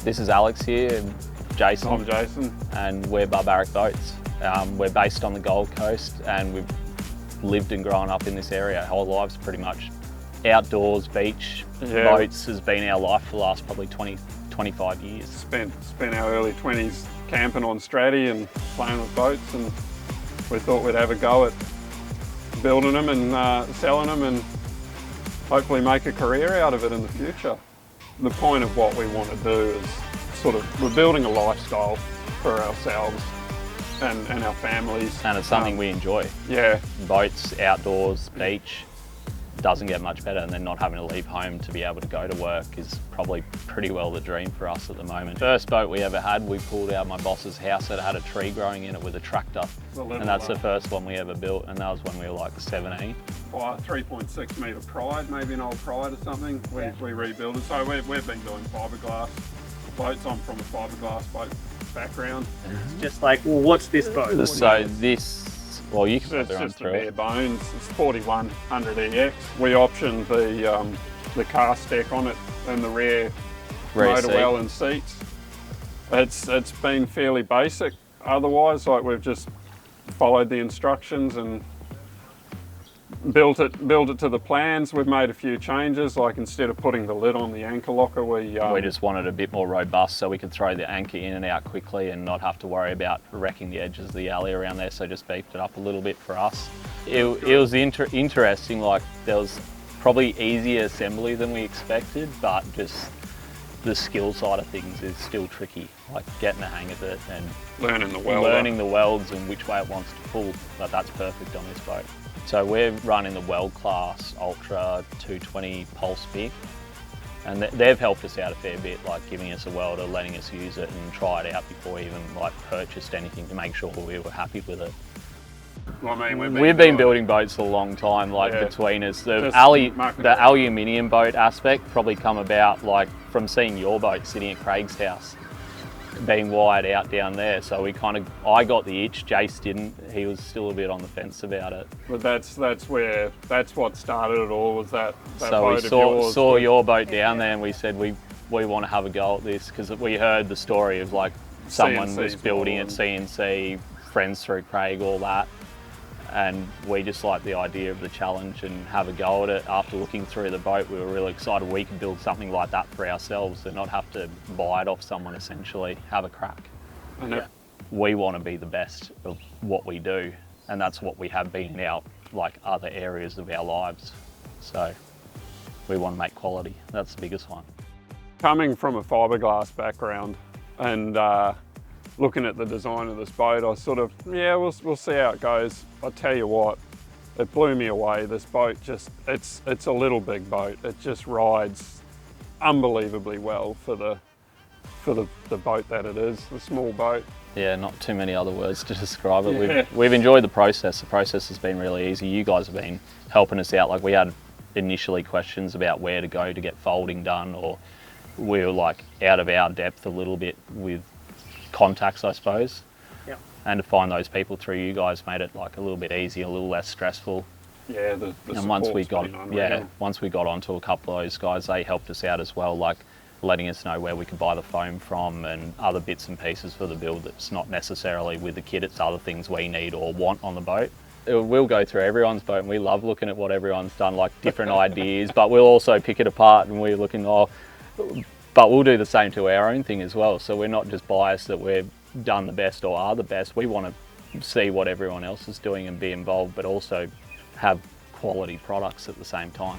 This is Alex here, Jason. I'm Jason. And we're Barbaric Boats. We're based on the Gold Coast and we've lived and grown up in this area our whole lives pretty much. Outdoors, beach, boats has been our life for the last probably 20-25 years. Spent our early 20s camping on Stratty and playing with boats, and we thought we'd have a go at building them and selling them and hopefully make a career out of it in the future. The point of what we want to do is we're building a lifestyle for ourselves and our families. And it's something we enjoy. Yeah. Boats, outdoors, beach, doesn't get much better, and then not having to leave home to be able to go to work is probably pretty well the dream for us at the moment. First boat we ever had, we pulled out my boss's house that had a tree growing in it with a tractor. And that's the first one we ever built, and that was when we were like 17. Well, 3.6 metre Pride, maybe an old Pride or something, we rebuilt it. So we've been doing fiberglass boats. I'm from a fiberglass boat background. It's just like, well, what's this boat? So this, well, you can it's just the bare bones. It's 4100 EX. We optioned the cast deck on it and the rear motor well and seats. It's been fairly basic. Otherwise, like, we've just followed the instructions and built it to the plans. We've made a few changes, like instead of putting the lid on the anchor locker, we just wanted a bit more robust so we could throw the anchor in and out quickly and not have to worry about wrecking the edges of the alley around there, so just beefed it up a little bit for us. It was interesting, like there was probably easier assembly than we expected, but just the skill side of things is still tricky, like getting the hang of it and learning the welds and which way it wants to pull, but that's perfect on this boat. So we're running the Weld Class Ultra 220 Pulse Big, and they've helped us out a fair bit, like giving us a welder, letting us use it and try it out before we even like purchased anything to make sure we were happy with it. Well, I mean, we've been building boats for a long time, like between us. The aluminium boat aspect probably come about like from seeing your boat sitting at Craig's house, being wired out down there. So I got the itch, Jace didn't. He was still a bit on the fence about it. But that's what started it all, was that so boat we of yours. saw your boat down there and we said we want to have a go at this, because we heard the story of like someone was building it, CNC, friends through Craig, all that. And we just liked the idea of the challenge and have a go at it. After looking through the boat, we were really excited we could build something like that for ourselves and not have to buy it off someone, essentially, have a crack. We want to be the best of what we do, and that's what we have been in our other areas of our lives. So we want to make quality. That's the biggest one. Coming from a fiberglass background and looking at the design of this boat, I we'll see how it goes. I'll tell you what, it blew me away. This boat it's a little big boat. It just rides unbelievably well for the boat that it is, the small boat. Yeah, not too many other words to describe it. We've enjoyed the process. The process has been really easy. You guys have been helping us out. Like, we had initially questions about where to go to get folding done, or we were like out of our depth a little bit with contacts, I suppose. And to find those people through you guys made it like a little bit easier, a little less stressful. Yeah, and once we got onto a couple of those guys, they helped us out as well, like letting us know where we could buy the foam from and other bits and pieces for the build that's not necessarily with the kit, it's other things we need or want on the boat. We'll go through everyone's boat and we love looking at what everyone's done, like different ideas, but we'll also pick it apart and we're looking, but we'll do the same to our own thing as well. So we're not just biased that we've done the best or are the best. We want to see what everyone else is doing and be involved, but also have quality products at the same time.